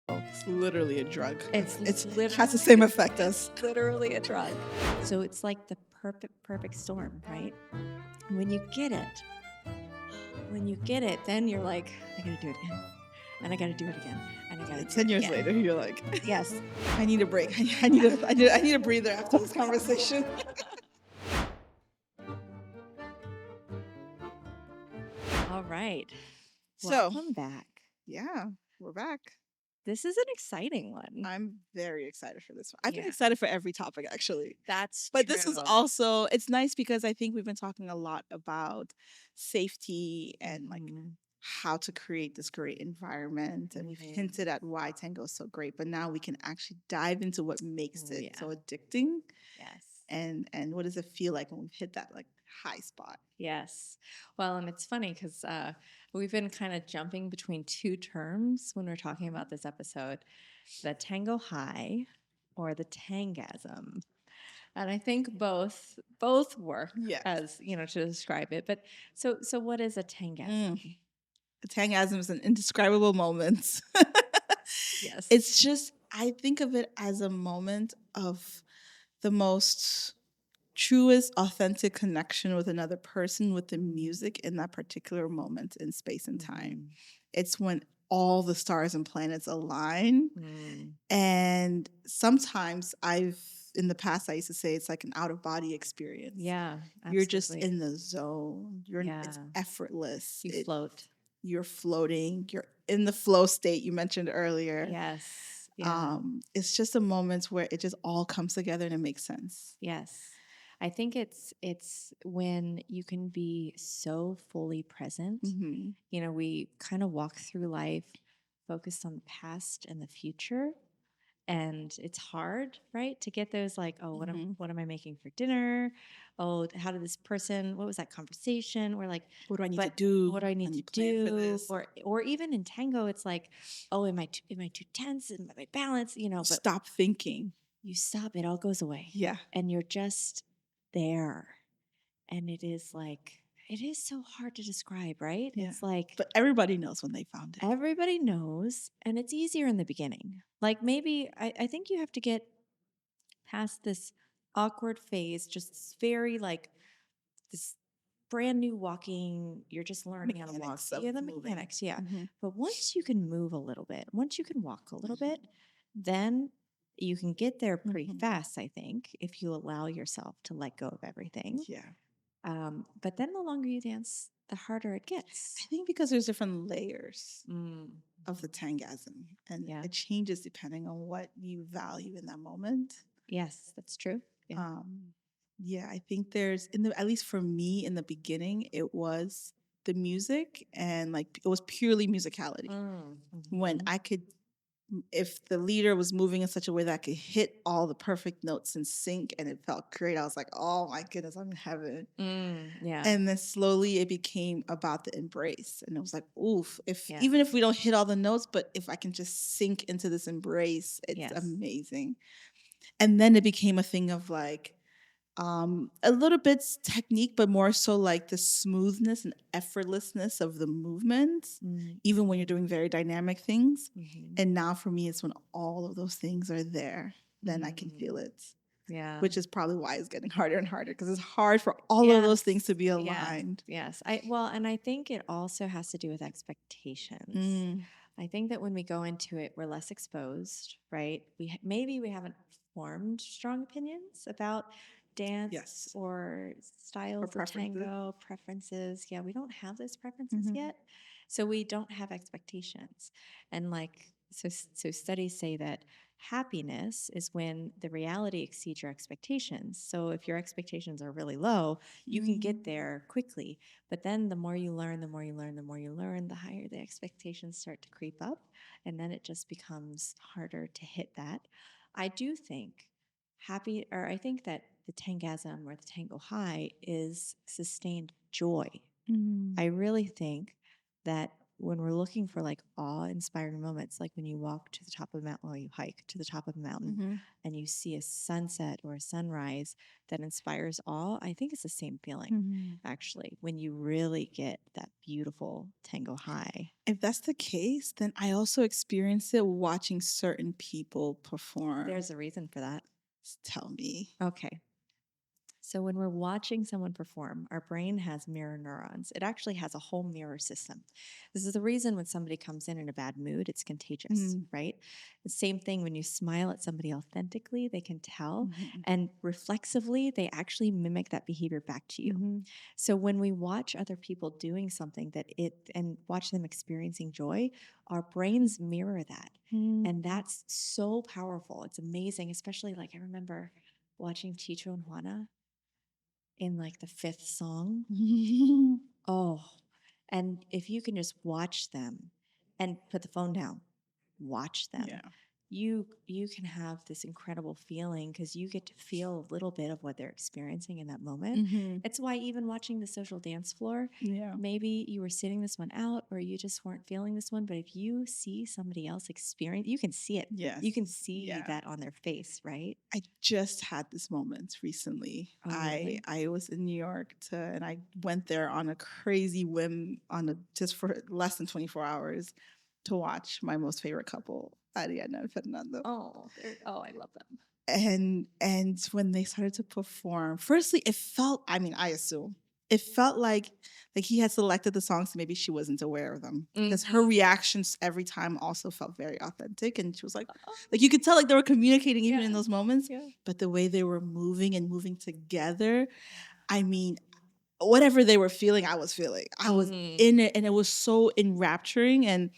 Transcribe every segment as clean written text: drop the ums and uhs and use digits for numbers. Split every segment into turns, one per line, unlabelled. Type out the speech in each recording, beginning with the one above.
It's literally a drug.
It's
It has the same effect as.
literally a drug. So it's like the perfect storm, right? When you get it, then you're like, I gotta do it again, and I gotta do it again, and I gotta do
10
it
years
again.
later, you're like,
Yes.
I need a break. I need a breather after this conversation.
All right.
So,
Welcome back.
yeah, we're back.
This is an exciting one.
I'm very excited for this one. I've been
Yeah.
excited for every topic, actually.
That's
But
true.
this is also, it's nice because I think we've been talking a lot about safety and like
Mhm.
how to create this great environment. And we've
Mhm.
hinted at why tango is so great, but now we can actually dive into what makes
Oh,
it
yeah.
so addicting.
Yes.
And what does it feel like when we've hit that like high spot?
Yes. Well, and it's funny because we've been kind of jumping between two terms when we're talking about this episode, the tango high or the tangasm. And I think both work
Yes.
as, to describe it. But so what is a tangasm?
The tangasm is an indescribable moment.
Yes.
It's just, I think of it as a moment of the most truest, authentic connection with another person with the music in that particular moment in space and time. It's when all the stars and planets align. And sometimes in the past, I used to say it's like an out of body experience.
Yeah.
You're just
absolutely.
in the zone. It's effortless.
You float.
You're floating. You're in the flow state you mentioned earlier.
Yes. Yeah.
It's just a moment where it just all comes together and it makes sense.
Yes. I think it's when you can be so fully present.
Mm-hmm.
We kind of walk through life focused on the past and the future. And it's hard, right? To get those like, oh, what am I making for dinner? Oh, how did this person, what was that conversation? Or like,
what do I need to do?
What do I need
Let
to
me plan
do?
for this.
Or even in tango, it's like, oh, am I too tense? Am I balance? But
stop thinking.
You stop, it all goes away.
Yeah.
And you're just there. And it is so hard to describe, right?
Yeah.
It's like,
but everybody knows when they found it.
Everybody knows, and it's easier in the beginning. Like maybe I think you have to get past this awkward phase, just very like this brand new walking, you're just learning how to walk. Yeah, the mechanics, yeah.
Mm-hmm.
But once you can move a little bit, once you can walk a little bit, then you can get there pretty fast, I think, if you allow yourself to let go of everything.
Yeah.
But then the longer you dance, the harder it gets.
I think because there's different layers of the tangasm, and it changes depending on what you value in that moment.
Yes, that's true.
Yeah. I think there's at least for me in the beginning, it was the music and like it was purely musicality. When I could, if the leader was moving in such a way that I could hit all the perfect notes in sync and it felt great, I was like, oh my goodness, I'm in heaven.
Yeah.
And then slowly it became about the embrace. And it was like, oof, even if we don't hit all the notes, but if I can just sink into this embrace, it's amazing. And then it became a thing of like, a little bit technique, but more so like the smoothness and effortlessness of the movement, even when you're doing very dynamic things. And now for me, it's when all of those things are there, then I can feel it.
Yeah.
Which is probably why it's getting harder and harder because it's hard for all of those things to be aligned.
Yes. And I think it also has to do with expectations. I think that when we go into it, we're less exposed, right? Maybe we haven't formed strong opinions about dance or styles of tango, preferences. Yeah, we don't have those preferences yet. So we don't have expectations. And so studies say that happiness is when the reality exceeds your expectations. So if your expectations are really low, you can get there quickly. But then the more you learn, the more you learn, the more you learn, the higher the expectations start to creep up. And then it just becomes harder to hit that. I do think I think that the tangasm or the tango high is sustained joy. I really think that when we're looking for like awe-inspiring moments, like when you walk to the top of a mountain or you hike to the top of a mountain and you see a sunset or a sunrise that inspires awe, I think it's the same feeling, actually, when you really get that beautiful tango high.
If that's the case, then I also experience it watching certain people perform.
There's a reason for that.
Tell me.
Okay. So when we're watching someone perform, our brain has mirror neurons. It actually has a whole mirror system. This is the reason when somebody comes in a bad mood, it's contagious, right? The same thing when you smile at somebody authentically, they can tell. And reflexively, they actually mimic that behavior back to you. So when we watch other people doing something and watch them experiencing joy, our brains mirror that. And that's so powerful. It's amazing, especially like I remember watching Chicho and Juana in like the 5th song. Oh, and if you can just watch them and put the phone down, watch them.
Yeah.
You can have this incredible feeling because you get to feel a little bit of what they're experiencing in that moment. It's why even watching the social dance floor, maybe you were sitting this one out or you just weren't feeling this one, but if you see somebody else experience, you can see it.
Yes.
You can see that on their face, right?
I just had this moment recently.
Oh, really?
I was in New York and I went there on a crazy whim just for less than 24 hours to watch my most favorite couple, Ariana and Fernando.
Oh, I love them.
And when they started to perform, firstly, it felt, I assume, it felt like he had selected the songs and maybe she wasn't aware of them. Because her reactions every time also felt very authentic. And she was like you could tell like they were communicating even in those moments. Yeah. But the way they were moving together, whatever they were feeling, I was feeling. I was in it, and it was so enrapturing. And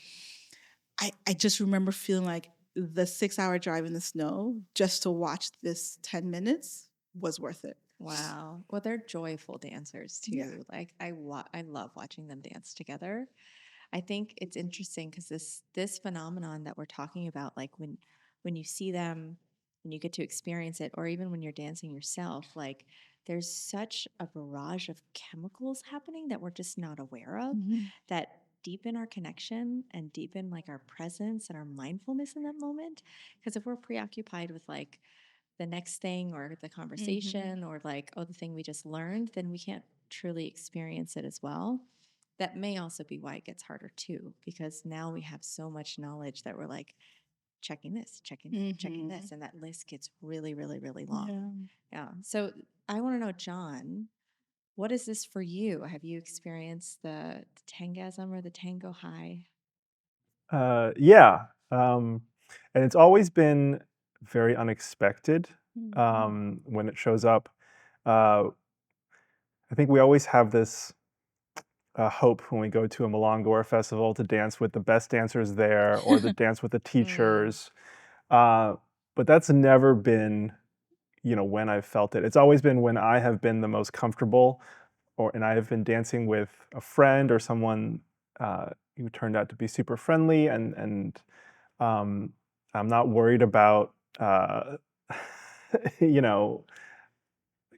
I just remember feeling like the 6-hour drive in the snow just to watch this 10 minutes was worth it.
Wow. Well, they're joyful dancers too. Yeah. Like I love watching them dance together. I think it's interesting because this phenomenon that we're talking about, like when you see them, when you get to experience it, or even when you're dancing yourself, like there's such a barrage of chemicals happening that we're just not aware of that deepen our connection and deepen like our presence and our mindfulness in that moment. Because if we're preoccupied with like the next thing or the conversation or like, the thing we just learned, then we can't truly experience it as well. That may also be why it gets harder too, because now we have so much knowledge that we're like checking this, checking this, and that list gets really, really, really long. Yeah. So I want to know, John, what is this for you? Have you experienced the tangasm or the tango high?
Yeah. And it's always been very unexpected when it shows up. I think we always have this hope when we go to a Melangor festival to dance with the best dancers there or to dance with the teachers. But that's never been, when I've felt it. It's always been when I have been the most comfortable and I have been dancing with a friend or someone who turned out to be super friendly and I'm not worried about, you know,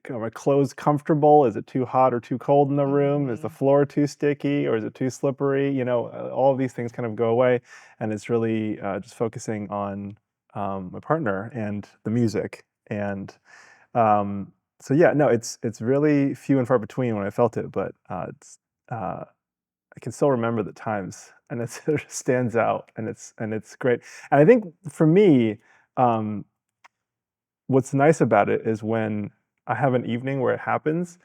are my clothes comfortable? Is it too hot or too cold in the room? Is the floor too sticky or is it too slippery? All of these things kind of go away. And it's really just focusing on my partner and the music. And so, yeah, no, it's really few and far between when I felt it, but I can still remember the times, and it just stands out, and it's great. And I think for me, what's nice about it is when I have an evening where it happens,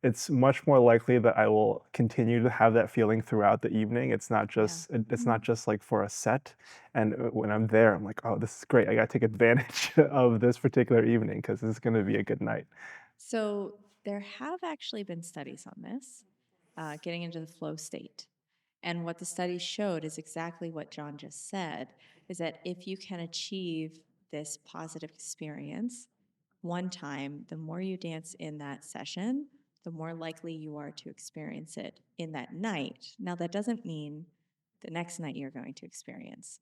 it's much more likely that I will continue to have that feeling throughout the evening. It's not just it's not just like for a set. And when I'm there, I'm like, oh, this is great. I got to take advantage of this particular evening because this is going to be a good night.
So there have actually been studies on this, getting into the flow state. And what the study showed is exactly what John just said, is that if you can achieve this positive experience one time, the more you dance in that session, the more likely you are to experience it in that night. Now, that doesn't mean the next night you're going to experience.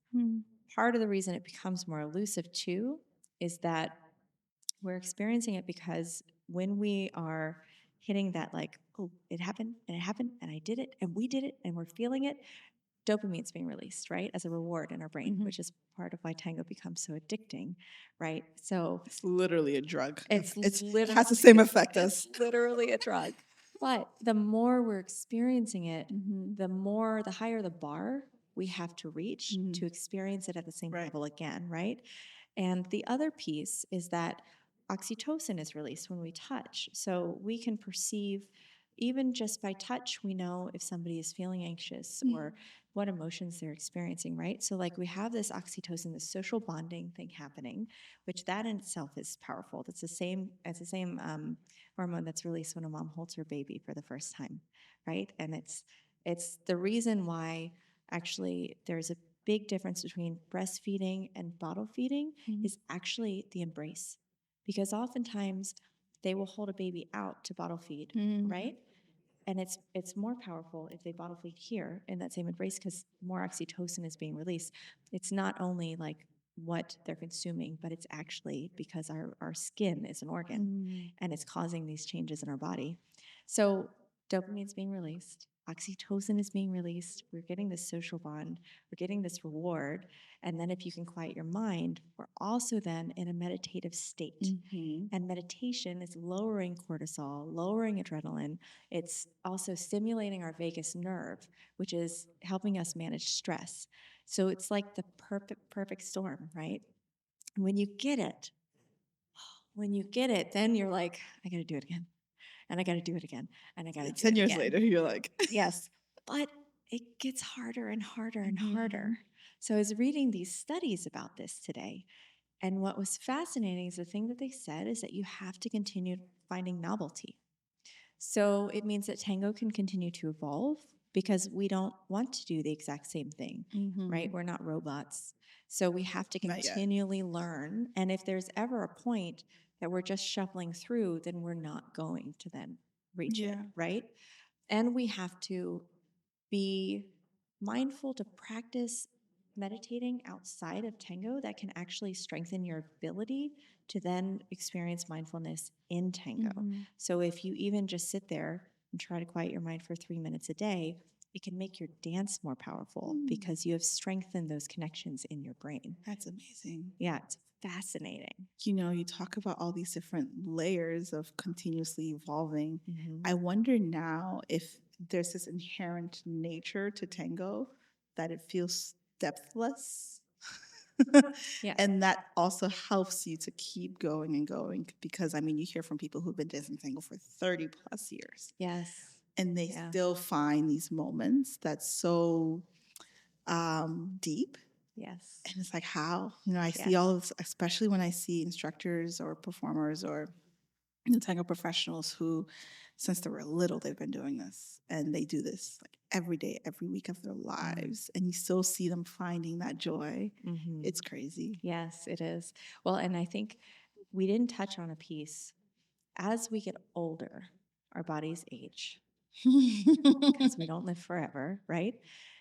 Part of the reason it becomes more elusive too is that we're experiencing it because when we are hitting that like, oh, it happened and I did it and we did it and we're feeling it, dopamine's being released, right, as a reward in our brain, which is part of why tango becomes so addicting, right? So
it's literally a drug.
it
It has the same effect as
literally a drug. But the more we're experiencing it, the higher the bar we have to reach to experience it at the same level again, right? And the other piece is that oxytocin is released when we touch. So we can perceive, even just by touch, we know if somebody is feeling anxious or what emotions they're experiencing, right? So like we have this oxytocin, this social bonding thing happening, which that in itself is powerful. It's the same hormone that's released when a mom holds her baby for the first time, right? And it's the reason why actually there's a big difference between breastfeeding and bottle feeding is actually the embrace. Because oftentimes they will hold a baby out to bottle feed, right? And it's more powerful if they bottle feed here in that same embrace because more oxytocin is being released. It's not only like what they're consuming, but it's actually because our skin is an organ and it's causing these changes in our body. So dopamine's being released, oxytocin is being released, we're getting this social bond, we're getting this reward. And then if you can quiet your mind, we're also then in a meditative state. And meditation is lowering cortisol, lowering adrenaline. It's also stimulating our vagus nerve, which is helping us manage stress. So it's like the perfect storm, right? When you get it, then you're like, I got to do it again. And I got to do it again. And I got to do it
10 years
again.
later, you're like,
yes. But it gets harder and harder and harder. So I was reading these studies about this today. And what was fascinating is the thing that they said is that you have to continue finding novelty. So it means that tango can continue to evolve because we don't want to do the exact same thing, right? We're not robots. So we have to continually learn. And if there's ever a point that we're just shuffling through, then we're not going to then reach it, right? And we have to be mindful to practice meditating outside of tango that can actually strengthen your ability to then experience mindfulness in tango. So if you even just sit there and try to quiet your mind for 3 minutes a day, it can make your dance more powerful because you have strengthened those connections in your brain.
That's amazing.
Yeah, it's fascinating.
You know, you talk about all these different layers of continuously evolving. I wonder now if there's this inherent nature to tango that it feels depthless. And that also helps you to keep going and going because, I mean, you hear from people who've been dancing tango for 30 plus years.
Yes.
And they still find these moments that's so deep.
Yes.
And it's like, how? You know, I see all of this, especially when I see instructors or performers or tango professionals who, since they were little, they've been doing this. And they do this like every day, every week of their lives. And you still see them finding that joy. It's crazy.
Yes, it is. Well, and I think we didn't touch on a piece. As we get older, our bodies age because we don't live forever, right?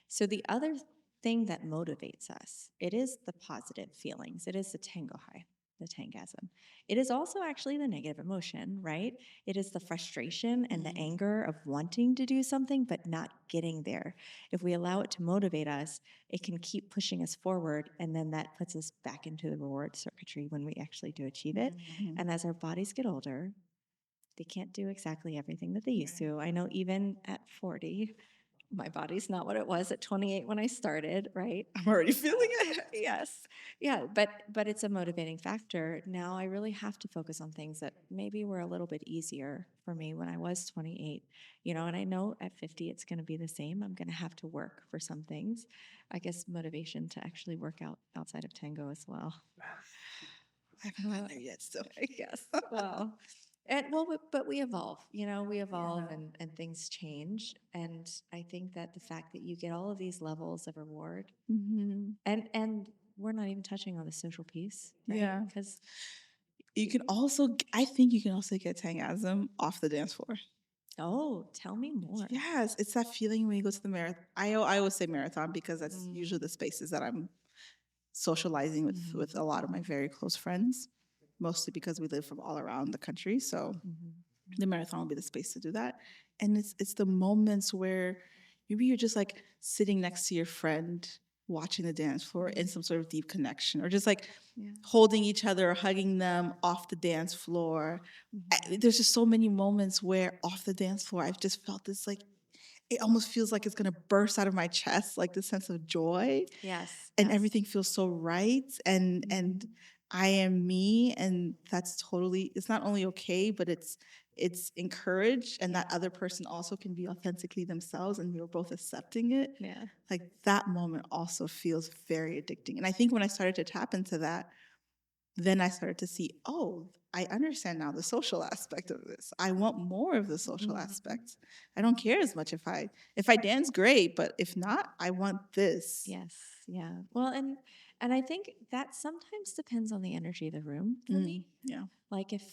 So the other thing that motivates us, it is the positive feelings. It is the tango high, the tangasm. It is also actually the negative emotion, right? It is the frustration and the anger of wanting to do something but not getting there. If we allow it to motivate us, it can keep pushing us forward, and then that puts us back into the reward circuitry when we actually do achieve it. And as our bodies get older, they can't do exactly everything that they used to. I know even at 40, my body's not what it was at 28 when I started, right?
I'm already feeling it.
Yes. Yeah, but it's a motivating factor. Now I really have to focus on things that maybe were a little bit easier for me when I was 28. You know, and I know at 50 it's going to be the same. I'm going to have to work for some things. I guess motivation to actually work out outside of tango as well.
I haven't gotten there yet still.
Yes. Well, but we evolve, you know, we evolve and things change. And I think that the fact that you get all of these levels of reward and we're not even touching on the social piece, right?
Yeah.
Because
you can also, I think you can also get tangasm off the dance floor.
Oh, tell me more.
Yes. It's that feeling when you go to the marathon. I always say marathon because that's usually the spaces that I'm socializing with a lot of my very close friends, mostly because we live from all around the country. So the marathon will be the space to do that. And it's the moments where Maybe you're just like sitting next to your friend watching the dance floor in some sort of deep connection, or just like holding each other or hugging them off the dance floor. There's just so many moments where off the dance floor, I've just felt this like, it almost feels like it's going to burst out of my chest, like this sense of joy.
Yes.
And everything feels so right. And I am me. And that's totally, it's not only okay, but it's encouraged. And that other person also can be authentically themselves, and we're both accepting it.
Yeah.
Like that moment also feels very addicting. And I think when I started to tap into that, then I started to see, oh, I understand now the social aspect of this. I want more of the social aspect. I don't care as much if I dance, great, but if not, I want this.
Yes. Yeah. Well, and I think that sometimes depends on the energy of the room for me.
Yeah.
Like if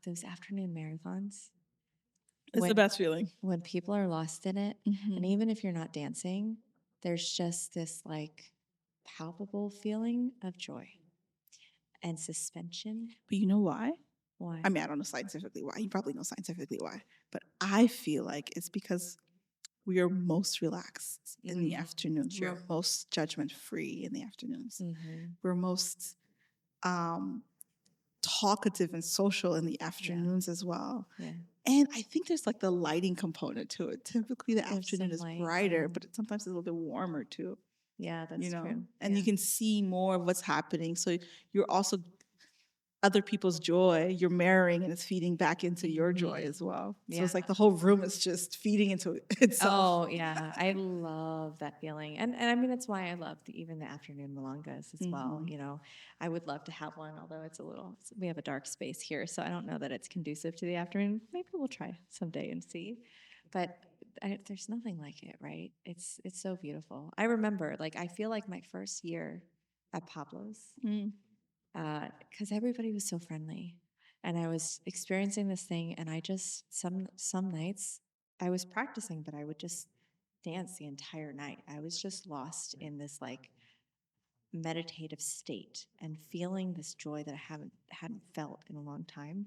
those afternoon marathons,
it's the best feeling.
When people are lost in it, and even if you're not dancing, there's just this like palpable feeling of joy and suspension.
But you know why?
Why?
I mean, I don't know scientifically why. You probably know scientifically why. But I feel like it's because we are most relaxed in the afternoons.
Sure.
We're most judgment-free in the afternoons. We're most talkative and social in the afternoons as well. Yeah. And I think there's like the lighting component to it. Typically the afternoon is brighter, but sometimes it's a little bit warmer too.
Yeah, that's true.
And you can see more of what's happening. So you're also other people's joy, you're mirroring, and it's feeding back into your joy as well. So it's like the whole room is just feeding into itself.
Oh, yeah. I love that feeling. And I mean, that's why I love even the afternoon milongas as well. You know, I would love to have one, although we have a dark space here, so I don't know that it's conducive to the afternoon. Maybe we'll try someday and see. But there's nothing like it, right? It's so beautiful. I remember, like, I feel like my first year at Pablo's, because everybody was so friendly, and I was experiencing this thing, and I just some nights I was practicing, but I would just dance the entire night. I was just lost in this like meditative state and feeling this joy that I hadn't felt in a long time,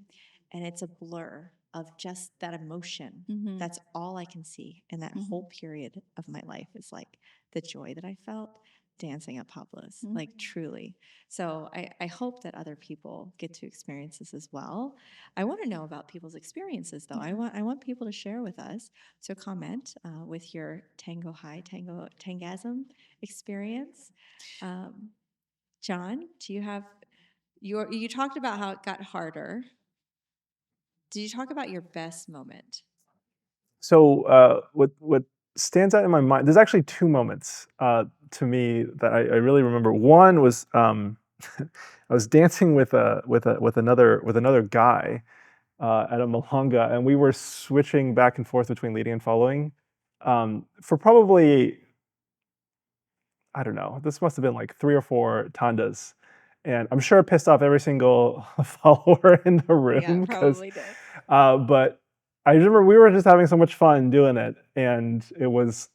and it's a blur of just that emotion. That's all I can see in that whole period of my life is like the joy that I felt dancing at Pablo's, like truly. So I hope that other people get to experience this as well. I want to know about people's experiences, though. I want people to share with us. So comment with your tangasm experience. John, do you have you talked about how it got harder. Did you talk about your best moment?
So what stands out in my mind, there's actually two moments to me that I really remember. One was I was dancing with another guy at a milonga, and we were switching back and forth between leading and following for probably, I don't know, this must have been like 3 or 4 tandas. And I'm sure it pissed off every single follower in the room.
Yeah, probably did.
But I remember we were just having so much fun doing it, and it was,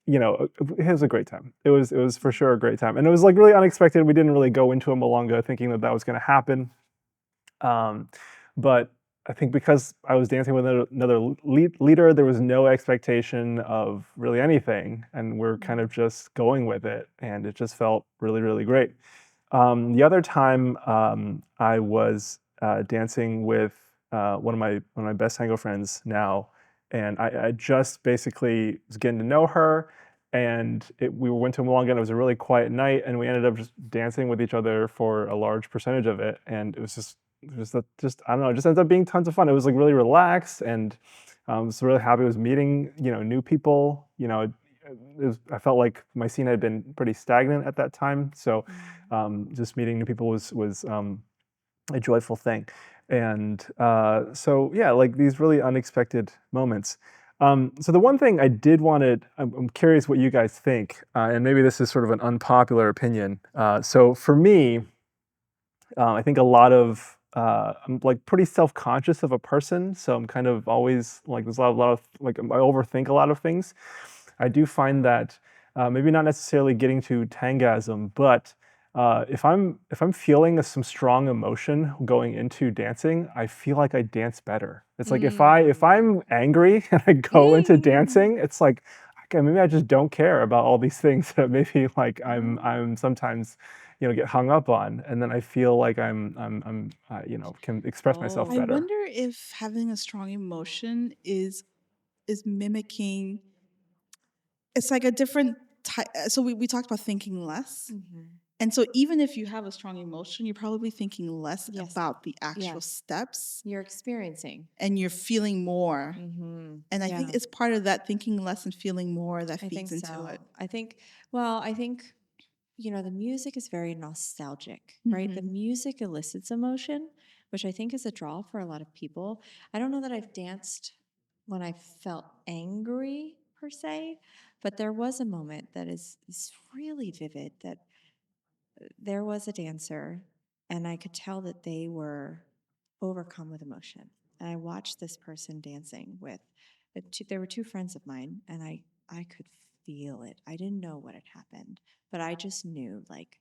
it was a great time. It was for sure a great time, and it was like really unexpected. We didn't really go into a milonga thinking that was going to happen, but I think because I was dancing with another leader, there was no expectation of really anything, and we're kind of just going with it, and it just felt really, really great. The other time I was dancing with one of my best tango friends now, and I just basically was getting to know her, and we went to a milonga, and it was a really quiet night, and we ended up just dancing with each other for a large percentage of it, and it was just I don't know, it just ended up being tons of fun. It was like really relaxed, and I was really happy. I was meeting new people. I felt like my scene had been pretty stagnant at that time, so just meeting new people was a joyful thing. And so yeah, like these really unexpected moments. So the one thing I did want to, I'm curious what you guys think, and maybe this is sort of an unpopular opinion. So for me, I think a lot of, I'm like pretty self-conscious of a person, so I'm kind of always like, there's a lot of like, I overthink a lot of things. I do find that maybe not necessarily getting to tangasm, but if I'm feeling some strong emotion going into dancing, I feel like I dance better. It's like if I'm angry and I go into dancing, it's like okay, maybe I just don't care about all these things that maybe like I'm sometimes, get hung up on, and then I feel like I'm can express myself
Oh.
I
better.
wonder if having a strong emotion is mimicking. It's like a different type. So we talked about thinking less. And so even if you have a strong emotion, you're probably thinking less
Yes.
about the actual
Yes.
steps,
You're experiencing.
and you're feeling more. And I think
Yeah.
it's part of that thinking less and feeling more that
I think
feeds into
so.
it.
I think the music is very nostalgic, right? The music elicits emotion, which I think is a draw for a lot of people. I don't know that I've danced when I felt angry per se, but there was a moment that is really vivid that there was a dancer and I could tell that they were overcome with emotion. And I watched this person dancing with, there were two friends of mine, and I could feel it. I didn't know what had happened, but I just knew like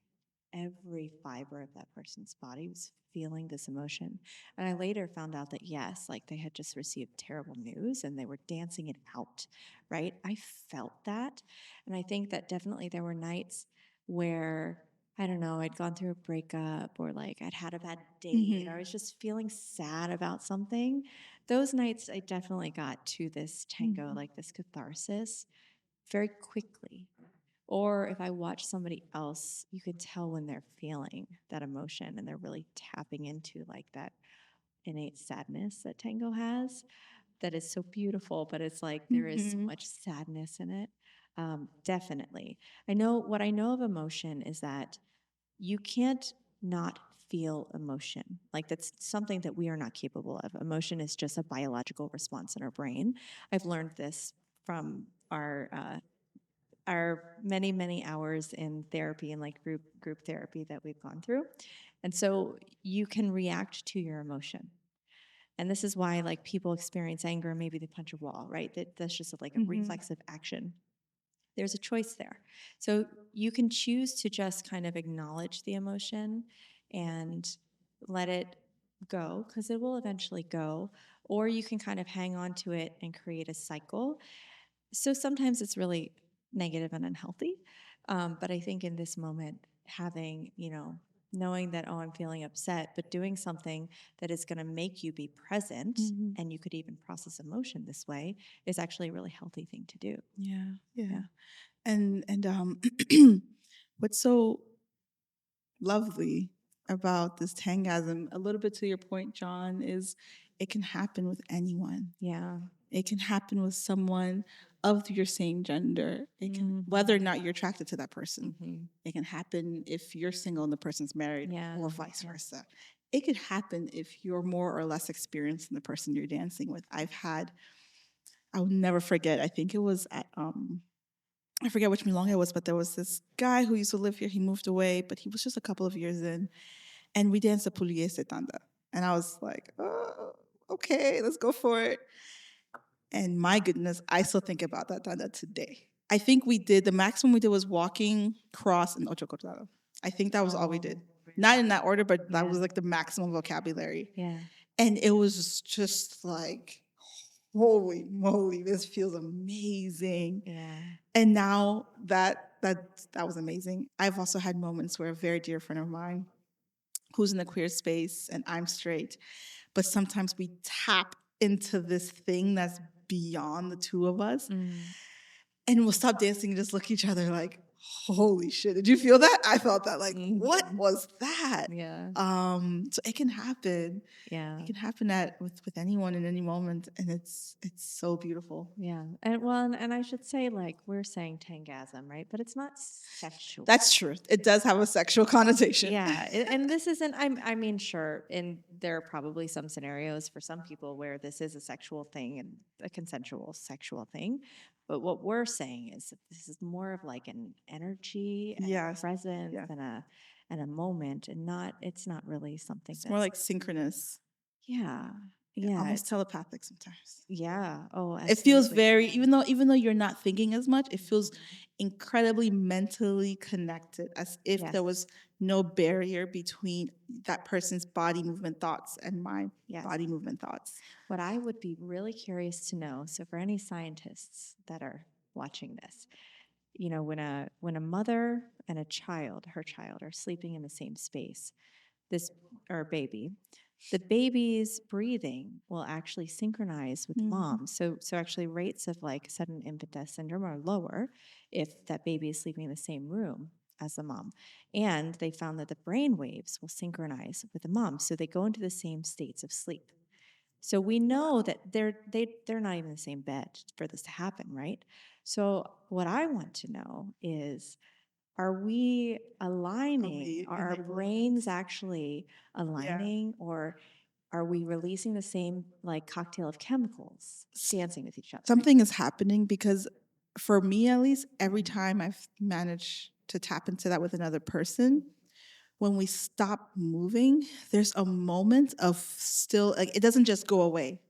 every fiber of that person's body was feeling this emotion. And I later found out that yes, like they had just received terrible news and they were dancing it out, right? I felt that. And I think that definitely there were nights where I don't know, I'd gone through a breakup or like I'd had a bad date or I was just feeling sad about something. Those nights I definitely got to this tango, like this catharsis very quickly. Or if I watch somebody else, you can tell when they're feeling that emotion and they're really tapping into like that innate sadness that tango has that is so beautiful, but it's like there is so much sadness in it. Definitely. What I know of emotion is that you can't not feel emotion. Like that's something that we are not capable of. Emotion is just a biological response in our brain. I've learned this from our many hours in therapy and like group therapy that we've gone through. And so you can react to your emotion. And this is why like people experience anger, maybe they punch a wall, right? That's just like a reflexive action. There's a choice there. So you can choose to just kind of acknowledge the emotion and let it go because it will eventually go, or you can kind of hang on to it and create a cycle. So sometimes it's really negative and unhealthy. But I think in this moment, having, knowing that, oh, I'm feeling upset, but doing something that is going to make you be present and you could even process emotion this way is actually a really healthy thing to do.
Yeah. And what's so lovely about this tangasm, a little bit to your point, John, is it can happen with anyone.
Yeah.
It can happen with someone of your same gender. It can, whether or not you're attracted to that person. It can happen if you're single and the person's married, or vice versa. It could happen if you're more or less experienced than the person you're dancing with. I'll never forget. I think it was at I forget which milonga it was, but there was this guy who used to live here. He moved away, but he was just a couple of years in, and we danced a puliese tanda. And I was like, oh, okay, let's go for it. And my goodness, I still think about that tanda today. I think the maximum we did was walking, cross, and ocho cortado. I think that was all we did. Not in that order, but that was like the maximum vocabulary.
Yeah.
And it was just like, holy moly, this feels amazing.
Yeah.
And now that was amazing. I've also had moments where a very dear friend of mine who's in the queer space and I'm straight, but sometimes we tap into this thing that's beyond the two of us. And we'll stop dancing and just look at each other like, holy shit, did you feel that? I felt that. Like, what was that?
Yeah.
So it can happen.
Yeah.
It can happen with anyone in any moment, and it's so beautiful.
Yeah. And I should say, like, we're saying tangasm, right? But it's not sexual.
That's true. It does have a sexual connotation.
Yeah. And this isn't, I mean, sure. And there are probably some scenarios for some people where this is a sexual thing and a consensual sexual thing. But what we're saying is that this is more of like an energy and a presence and a moment, and it's not really something
it's more like synchronous.
Yeah.
Almost telepathic sometimes.
Yeah. Oh, absolutely.
It feels very, even though you're not thinking as much, it feels incredibly mentally connected, as if there was no barrier between that person's body movement thoughts and my body movement thoughts.
What I would be really curious to know, so for any scientists that are watching this. When a mother and a child, her child, are sleeping in the same space, baby, the baby's breathing will actually synchronize with mom. So actually rates of like sudden infant death syndrome are lower if that baby is sleeping in the same room as the mom. And they found that the brain waves will synchronize with the mom. So they go into the same states of sleep. So we know that they're not even in the same bed for this to happen, right? So what I want to know is, are we aligning? Are our brains actually aligning, or are we releasing the same like cocktail of chemicals dancing with each other?
Something is happening, because for me at least, every time I've managed to tap into that with another person, when we stop moving, there's a moment of still, like, it doesn't just go away.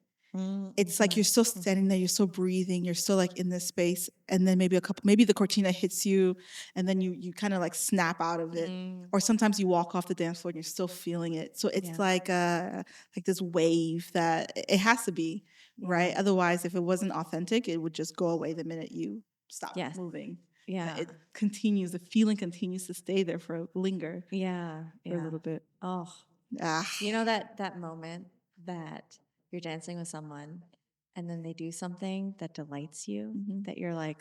It's like you're still standing there, you're still breathing, you're still like in this space, and then maybe the cortina hits you, and then you kind of like snap out of it. Or sometimes you walk off the dance floor and you're still feeling it. So it's like this wave that it has to be, right? Otherwise, if it wasn't authentic, it would just go away the minute you stop moving.
Yeah.
It continues, the feeling continues to stay there linger.
Yeah.
For a little bit.
Oh. That moment that you're dancing with someone and then they do something that delights you, that you're like,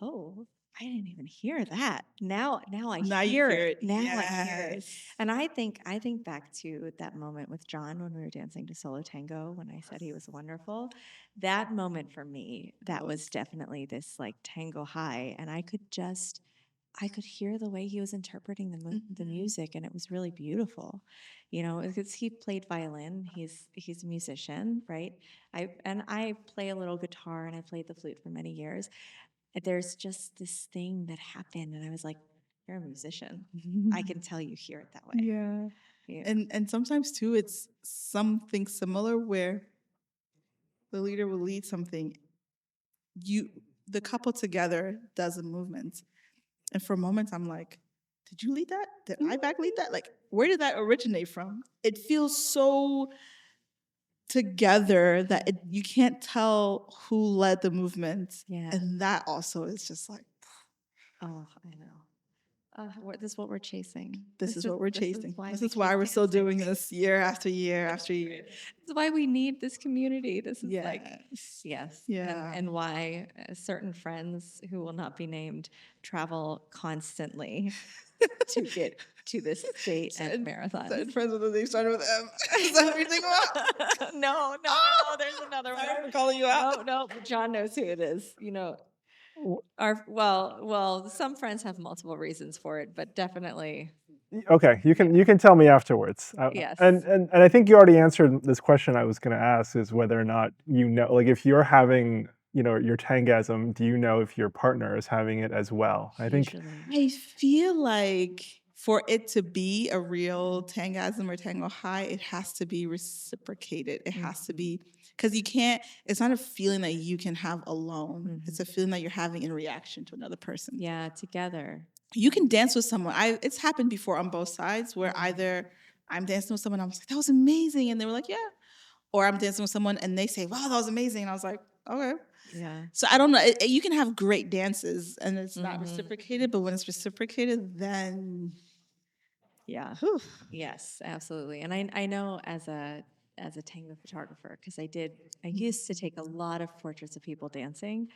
oh, I didn't even hear that. Now I hear it. Now I hear it. And I think back to that moment with John when we were dancing to solo tango, when I said he was wonderful. That moment for me, that was definitely this like tango high, and I could hear the way he was interpreting the music, and it was really beautiful. Because he played violin. He's a musician, right? I play a little guitar, and I played the flute for many years. There's just this thing that happened, and I was like, "You're a musician. I can tell you hear it that way."
Yeah. And sometimes too, it's something similar where the leader will lead something. The couple together does a movement. And for moments, I'm like, did you lead that? Did I back lead that? Like, where did that originate from? It feels so together that you can't tell who led the movement.
Yeah.
And that also is just like,
oh, I know. This is what we're chasing.
This is what we're chasing.
This
is why we're still doing this year after year after year.
This is why we need this community. This is
yes.
Yeah. And why certain friends who will not be named travel constantly to get to this state and marathon.
Certain friends with the name started with M. Is that what you're thinking about?
No, there's another one.
I'm calling you out.
No, John knows who it is. Some friends have multiple reasons for it, but definitely.
Okay, you can tell me afterwards.
Yes.
And I think you already answered this question I was going to ask, is whether or not like if you're having your tangasm, do you know if your partner is having it as well? I
feel like for it to be a real tangasm or tango high, it has to be reciprocated. It has to be, because it's not a feeling that you can have alone. It's a feeling that you're having in reaction to another person.
Yeah, together.
You can dance with someone. It's happened before on both sides, where either I'm dancing with someone, I was like, that was amazing. And they were like, yeah. Or I'm dancing with someone and they say, wow, that was amazing. And I was like, okay.
Yeah.
So I don't know. You can have great dances and it's not reciprocated, but when it's reciprocated, then
yeah. Yes, absolutely. And I know as a tango photographer, because I used to take a lot of portraits of people dancing.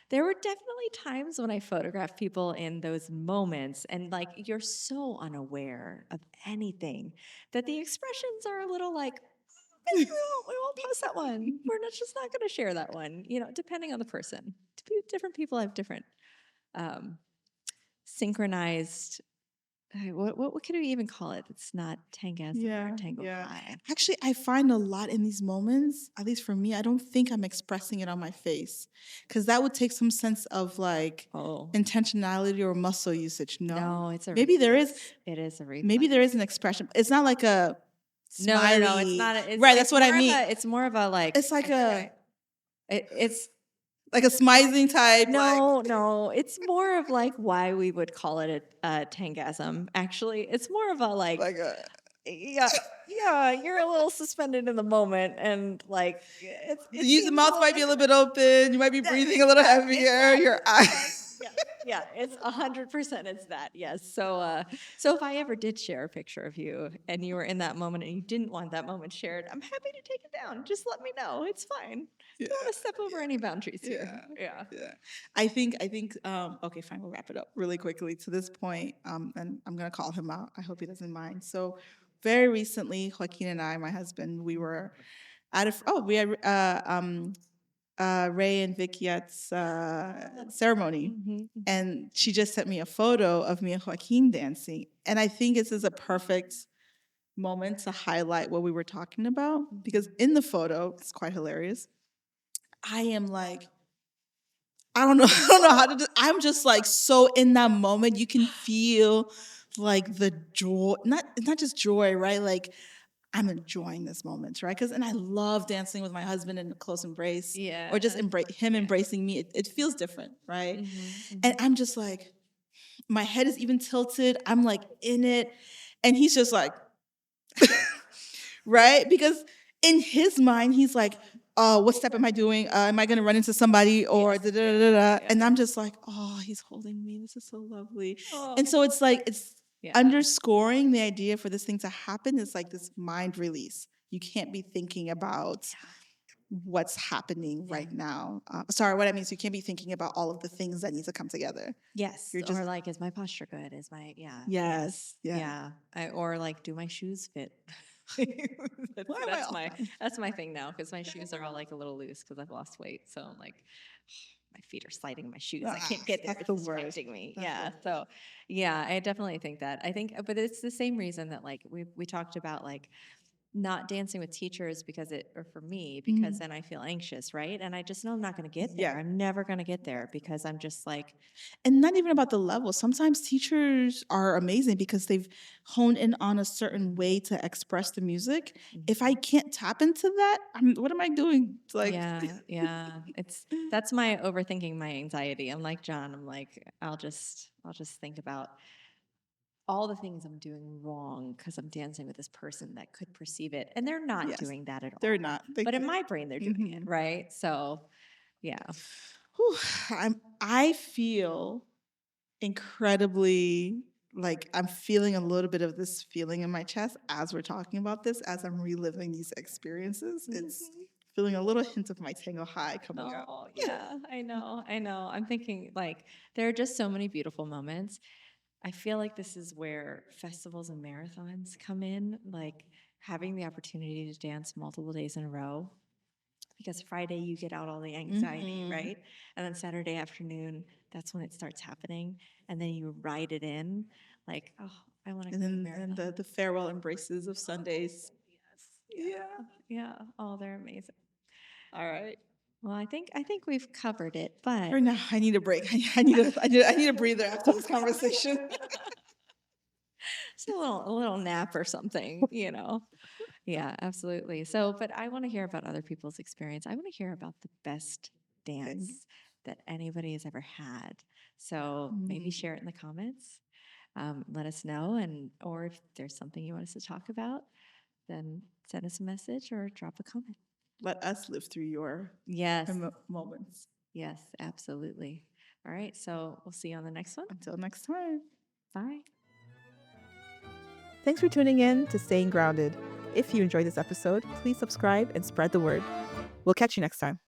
There were definitely times when I photographed people in those moments, and like you're so unaware of anything that the expressions are a little like, we won't post that one. We're just not going to share that one. Depending on the person. Different people have different synchronized. What could we even call it? It's not tangasm or tango high.
Actually, I find a lot in these moments, at least for me, I don't think I'm expressing it on my face, because that would take some sense of like intentionality or muscle usage.
No, it's a
maybe there is.
It is a reflex.
Maybe there is an expression. It's not like a smiley.
No, it's not.
Right, that's what I mean.
It's more of a like.
It's like
it's
like a smizing type.
No, it's more of like why we would call it a tangasm. Actually, it's more of a like you're a little suspended in the moment, and like
the mouth might be a little bit open. You might be breathing a little heavier. Your eyes.
Yeah, it's 100%. It's that. Yes. So if I ever did share a picture of you and you were in that moment and you didn't want that moment shared, I'm happy to take it down. Just let me know. It's fine. Don't want to step over any boundaries here. Yeah.
I think. Okay, fine. We'll wrap it up really quickly to this point. And I'm gonna call him out. I hope he doesn't mind. So, very recently, Joaquin and I, my husband, we were at we had Ray and Vicky's ceremony, and she just sent me a photo of me and Joaquin dancing, and I think this is a perfect moment to highlight what we were talking about, because in the photo, it's quite hilarious. I am like, I don't know how to I'm just like so in that moment. You can feel like the joy, not just joy, right? Like, I'm enjoying this moment, right? And I love dancing with my husband in a close embrace, or just him embracing me. It feels different, right? And I'm just like, my head is even tilted. I'm like in it, and he's just like, right? Because in his mind, he's like, what step am I doing? Am I going to run into somebody or da da da da? And I'm just like, oh, he's holding me. This is so lovely. And so it's like, it's underscoring the idea for this thing to happen is like this mind release. You can't be thinking about what's happening right now. Sorry, what I mean is you can't be thinking about all of the things that need to come together.
Yes. You're just, or like, is my posture good? Is my,
Yes.
Or like, do my shoes fit? That's my thing now, because my shoes are all like a little loose because I've lost weight. So I'm like, my feet are sliding in my shoes. I can't get there. It's distracting me. So I definitely think that. I think, but it's the same reason that like we talked about like not dancing with teachers or for me, because then I feel anxious, right? And I just know I'm not going to get there. I'm never going to get there because I'm just like,
and not even about the level. Sometimes teachers are amazing because they've honed in on a certain way to express the music. If I can't tap into that, what am I doing? Like,
that's my overthinking, my anxiety. I'm like John. I'm like, I'll just think about all the things I'm doing wrong because I'm dancing with this person that could perceive it. And they're not doing that at all.
They're not.
But in my brain, they're doing it, right? So,
Whew, I feel incredibly, like, I'm feeling a little bit of this feeling in my chest as we're talking about this, as I'm reliving these experiences. It's feeling a little hint of my tango high coming out.
Oh, yeah, I know. I'm thinking, like, there are just so many beautiful moments. I feel like this is where festivals and marathons come in, like having the opportunity to dance multiple days in a row, because Friday you get out all the anxiety, right? And then Saturday afternoon, that's when it starts happening. And then you ride it in like, oh, I want to go to marathon.
And the farewell embraces of Sundays.
Yeah. Oh, they're amazing. All right. Well, I think we've covered it, but
for now, I need a break. I need a breather after this conversation.
Just a little nap or something, Yeah, absolutely. So, but I want to hear about other people's experience. I want to hear about the best dance that anybody has ever had. So maybe share it in the comments. Let us know, or if there's something you want us to talk about, then send us a message or drop a comment.
Let us live through your moments.
Yes, absolutely. All right, so we'll see you on the next one.
Until next time.
Bye.
Thanks for tuning in to Staying Grounded. If you enjoyed this episode, please subscribe and spread the word. We'll catch you next time.